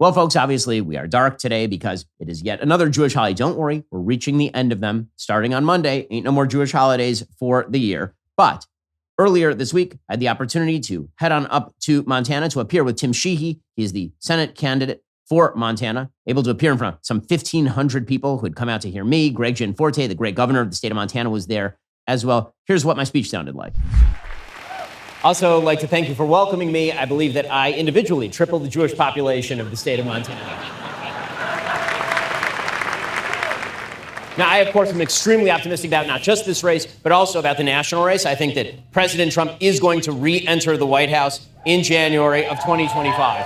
Well, folks, obviously we are dark today because it is yet another Jewish holiday. Don't worry, we're reaching the end of them. Starting on Monday, ain't no more Jewish holidays for the year. But earlier this week, I had the opportunity to head on up to Montana to appear with Tim Sheehy. He's the Senate candidate for Montana, able to appear in front of some 1,500 people who had come out to hear me. Greg Gianforte, the great governor of the state of Montana, was there as well. Here's what my speech sounded like. Also, I'd like to thank you for welcoming me. I believe that I individually tripled the Jewish population of the state of Montana. Now, I, of course, am extremely optimistic about not just this race, but also about the national race. I think that President Trump is going to re-enter the White House in January of 2025.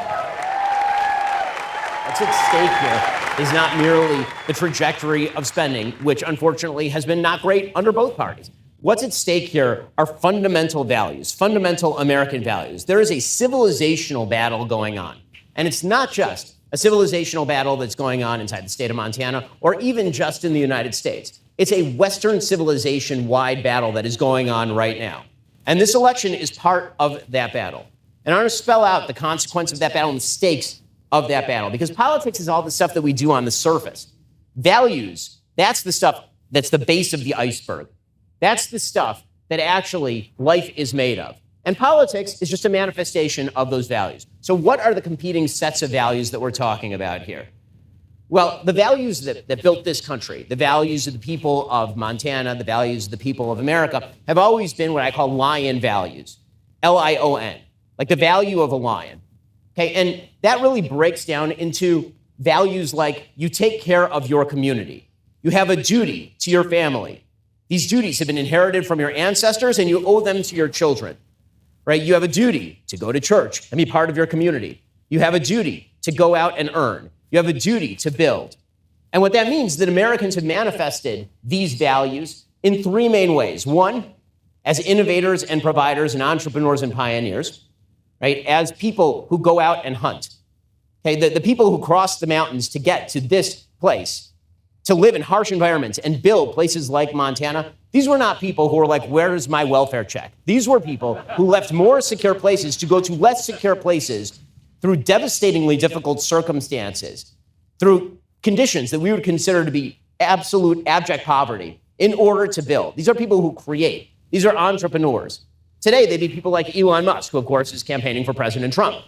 What's at stake here is not merely the trajectory of spending, which unfortunately has been not great under both parties. What's at stake here are fundamental values, fundamental American values. There is a civilizational battle going on. And it's not just a civilizational battle that's going on inside the state of Montana or even just in the United States. It's a Western civilization-wide battle that is going on right now. And this election is part of that battle. And I want to spell out the consequence of that battle and the stakes of that battle, because politics is all the stuff that we do on the surface. Values, that's the stuff that's the base of the iceberg. That's the stuff that actually life is made of. And politics is just a manifestation of those values. So what are the competing sets of values that we're talking about here? Well, the values that built this country, the values of the people of Montana, the values of the people of America, have always been what I call lion values, L-I-O-N, like the value of a lion. Okay, and that really breaks down into values like you take care of your community. You have a duty to your family. These duties have been inherited from your ancestors, and you owe them to your children, right? You have a duty to go to church and be part of your community. You have a duty to go out and earn. You have a duty to build. And what that means is that Americans have manifested these values in three main ways. One, as innovators and providers and entrepreneurs and pioneers, right? As people who go out and hunt. Okay, the people who cross the mountains to get to this place, to live in harsh environments and build places like Montana, these were not people who were like, where's my welfare check? These were people who left more secure places to go to less secure places through devastatingly difficult circumstances, through conditions that we would consider to be absolute abject poverty in order to build. These are people who create. These are entrepreneurs. Today, they'd be people like Elon Musk, who, of course, is campaigning for President Trump.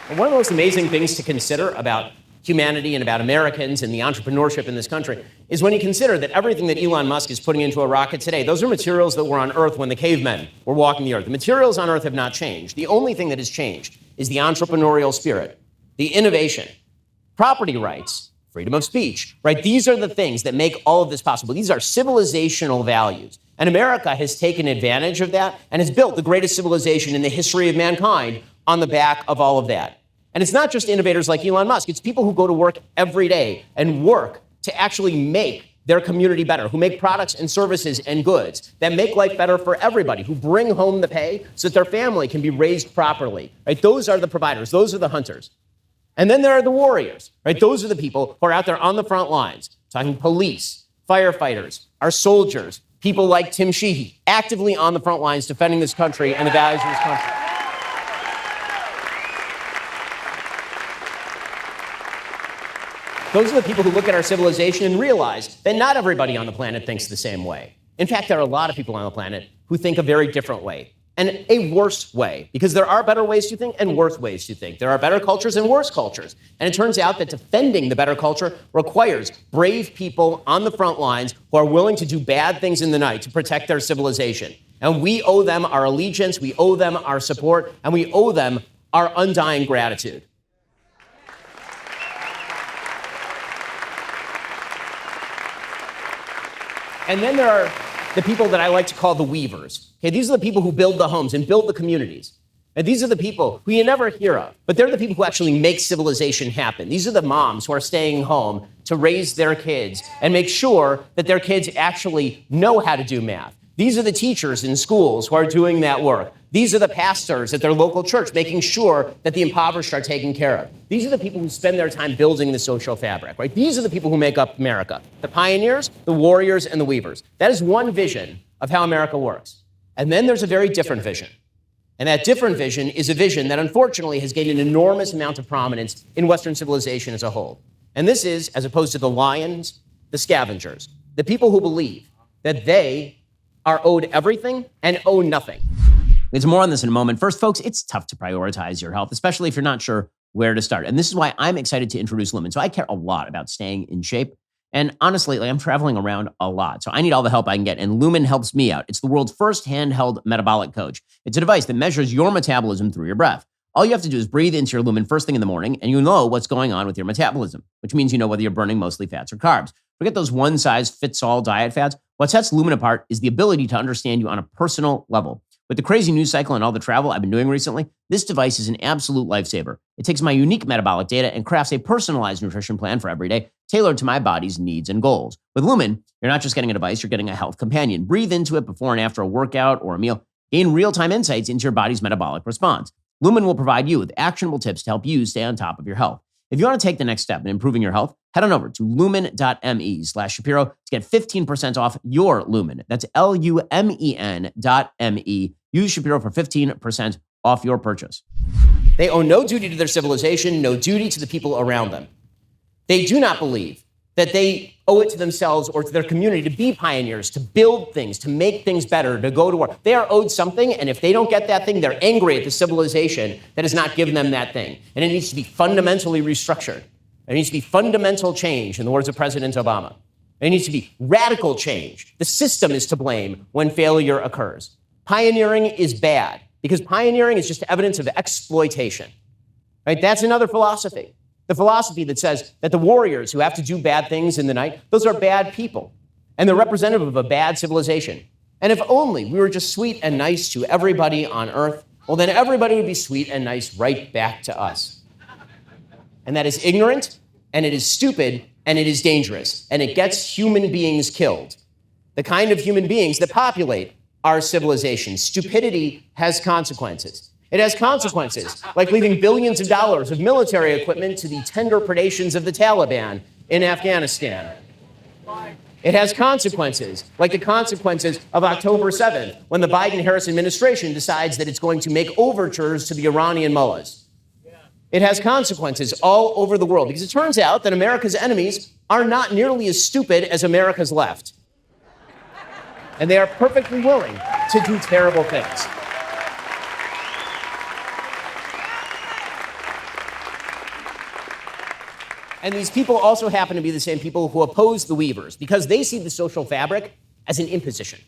And one of the most amazing things to consider about humanity and about Americans and the entrepreneurship in this country is when you consider that everything that Elon Musk is putting into a rocket today, those are materials that were on Earth when the cavemen were walking the Earth. The materials on Earth have not changed. The only thing that has changed is the entrepreneurial spirit, the innovation, property rights, freedom of speech, right? These are the things that make all of this possible. These are civilizational values. And America has taken advantage of that and has built the greatest civilization in the history of mankind on the back of all of that. And it's not just innovators like Elon Musk. It's people who go to work every day and work to actually make their community better, who make products and services and goods that make life better for everybody, who bring home the pay so that their family can be raised properly, right? Those are the providers. Those are the hunters. And then there are the warriors, right? Those are the people who are out there on the front lines, talking police, firefighters, our soldiers, people like Tim Sheehy, actively on the front lines defending this country and the values of this country. Those are the people who look at our civilization and realize that not everybody on the planet thinks the same way. In fact, there are a lot of people on the planet who think a very different way, and a worse way, because there are better ways to think and worse ways to think. There are better cultures and worse cultures. And it turns out that defending the better culture requires brave people on the front lines who are willing to do bad things in the night to protect their civilization. And we owe them our allegiance, we owe them our support, and we owe them our undying gratitude. And then there are the people that I like to call the weavers. Okay, these are the people who build the homes and build the communities. And these are the people who you never hear of, but they're the people who actually make civilization happen. These are the moms who are staying home to raise their kids and make sure that their kids actually know how to do math. These are the teachers in schools who are doing that work. These are the pastors at their local church making sure that the impoverished are taken care of. These are the people who spend their time building the social fabric, right? These are the people who make up America. The pioneers, the warriors, and the weavers. That is one vision of how America works. And then there's a very different vision. And that different vision is a vision that unfortunately has gained an enormous amount of prominence in Western civilization as a whole. And this is, as opposed to the lions, the scavengers, the people who believe that they are owed everything and owe nothing. There's more on this in a moment. First, folks, it's tough to prioritize your health, especially if you're not sure where to start. And this is why I'm excited to introduce Lumen. So I care a lot about staying in shape. And honestly, I'm traveling around a lot. So I need all the help I can get. And Lumen helps me out. It's the world's first handheld metabolic coach. It's a device that measures your metabolism through your breath. All you have to do is breathe into your Lumen first thing in the morning, and you know what's going on with your metabolism, which means you know whether you're burning mostly fats or carbs. Forget those one-size-fits-all diet fads. What sets Lumen apart is the ability to understand you on a personal level. With the crazy news cycle and all the travel I've been doing recently, this device is an absolute lifesaver. It takes my unique metabolic data and crafts a personalized nutrition plan for every day, tailored to my body's needs and goals. With Lumen, you're not just getting a device, you're getting a health companion. Breathe into it before and after a workout or a meal. Gain real-time insights into your body's metabolic response. Lumen will provide you with actionable tips to help you stay on top of your health. If you want to take the next step in improving your health, head on over to lumen.me/Shapiro to get 15% off your Lumen. That's LUMEN.me. Use Shapiro for 15% off your purchase. They owe no duty to their civilization, no duty to the people around them. They do not believe that they owe it to themselves or to their community to be pioneers, to build things, to make things better, to go to war. They are owed something, and if they don't get that thing, they're angry at the civilization that has not given them that thing. And it needs to be fundamentally restructured. There needs to be fundamental change, in the words of President Obama. There needs to be radical change. The system is to blame when failure occurs. Pioneering is bad, because pioneering is just evidence of exploitation. Right? That's another philosophy. The philosophy that says that the warriors who have to do bad things in the night, those are bad people. And they're representative of a bad civilization. And if only we were just sweet and nice to everybody on Earth, well, then everybody would be sweet and nice right back to us. And that is ignorant, and it is stupid, and it is dangerous. And it gets human beings killed. The kind of human beings that populate our civilization. Stupidity has consequences. It has consequences, like leaving billions of dollars of military equipment to the tender predations of the Taliban in Afghanistan. It has consequences, like the consequences of October 7th, when the Biden-Harris administration decides that it's going to make overtures to the Iranian mullahs. It has consequences all over the world, because it turns out that America's enemies are not nearly as stupid as America's left. And they are perfectly willing to do terrible things. And these people also happen to be the same people who oppose the weavers, because they see the social fabric as an imposition.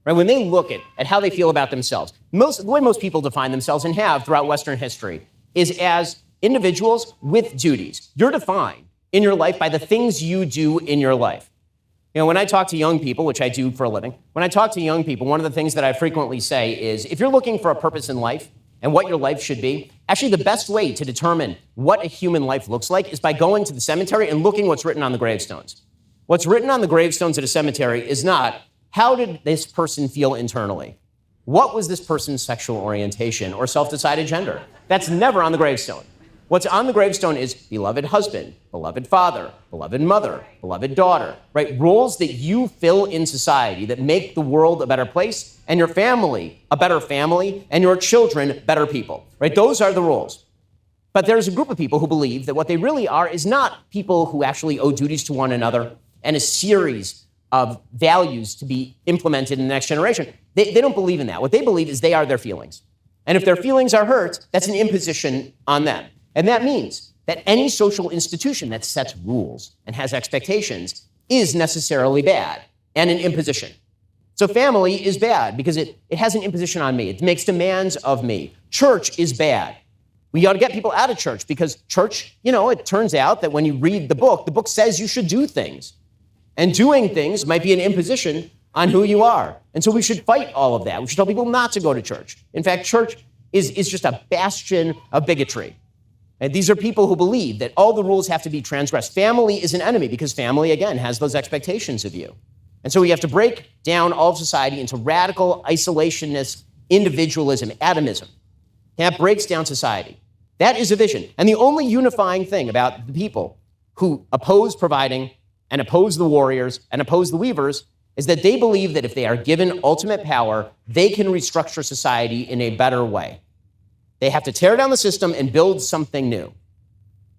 Right? When they look at how they feel about themselves, the way most people define themselves and have throughout Western history is as individuals with duties. You're defined in your life by the things you do in your life. You know, when I talk to young people, which I do for a living, when I talk to young people, one of the things that I frequently say is, if you're looking for a purpose in life and what your life should be, actually the best way to determine what a human life looks like is by going to the cemetery and looking what's written on the gravestones. What's written on the gravestones at a cemetery is not, how did this person feel internally? What was this person's sexual orientation or self-decided gender? That's never on the gravestone. What's on the gravestone is beloved husband, beloved father, beloved mother, beloved daughter, right? Roles that you fill in society that make the world a better place, and your family a better family, and your children better people, right? Those are the roles. But there's a group of people who believe that what they really are is not people who actually owe duties to one another and a series of values to be implemented in the next generation. They don't believe in that. What they believe is they are their feelings. And if their feelings are hurt, that's an imposition on them. And that means that any social institution that sets rules and has expectations is necessarily bad and an imposition. So family is bad because it has an imposition on me. It makes demands of me. Church is bad. We ought to get people out of church because church, it turns out that when you read the book says you should do things. And doing things might be an imposition on who you are. And so we should fight all of that. We should tell people not to go to church. In fact, church is just a bastion of bigotry. And these are people who believe that all the rules have to be transgressed. Family is an enemy because family, again, has those expectations of you. And so we have to break down all of society into radical isolationist individualism, atomism. That breaks down society. That is a vision. And the only unifying thing about the people who oppose providing and oppose the warriors and oppose the weavers is that they believe that if they are given ultimate power, they can restructure society in a better way. They have to tear down the system and build something new.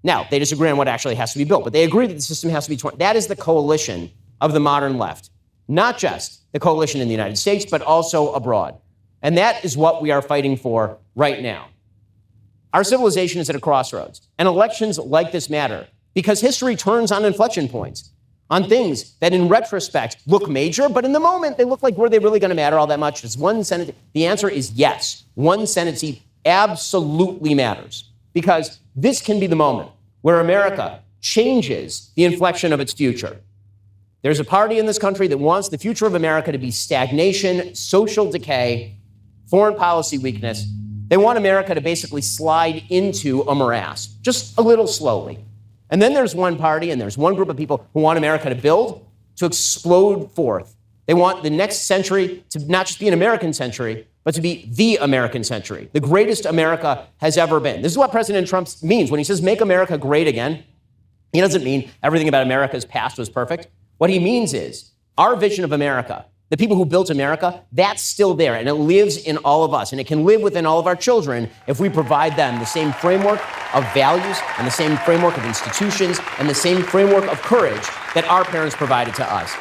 Now, they disagree on what actually has to be built, but they agree that the system has to be torn. That is the coalition of the modern left, not just the coalition in the United States, but also abroad. And that is what we are fighting for right now. Our civilization is at a crossroads, and elections like this matter because history turns on inflection points, on things that in retrospect look major, but in the moment they look like, were they really going to matter all that much? Is one Senate? The answer is yes. One Senate seat absolutely matters because this can be the moment where America changes the inflection of its future. There's a party in this country that wants the future of America to be stagnation, social decay, foreign policy weakness. They want America to basically slide into a morass, just a little slowly. And then there's one party and there's one group of people who want America to build, to explode forth. They want the next century to not just be an American century, but to be the American century, the greatest America has ever been. This is what President Trump means when he says, make America great again. He doesn't mean everything about America's past was perfect. What he means is our vision of America, the people who built America, that's still there, and it lives in all of us, and it can live within all of our children if we provide them the same framework of values and the same framework of institutions and the same framework of courage that our parents provided to us.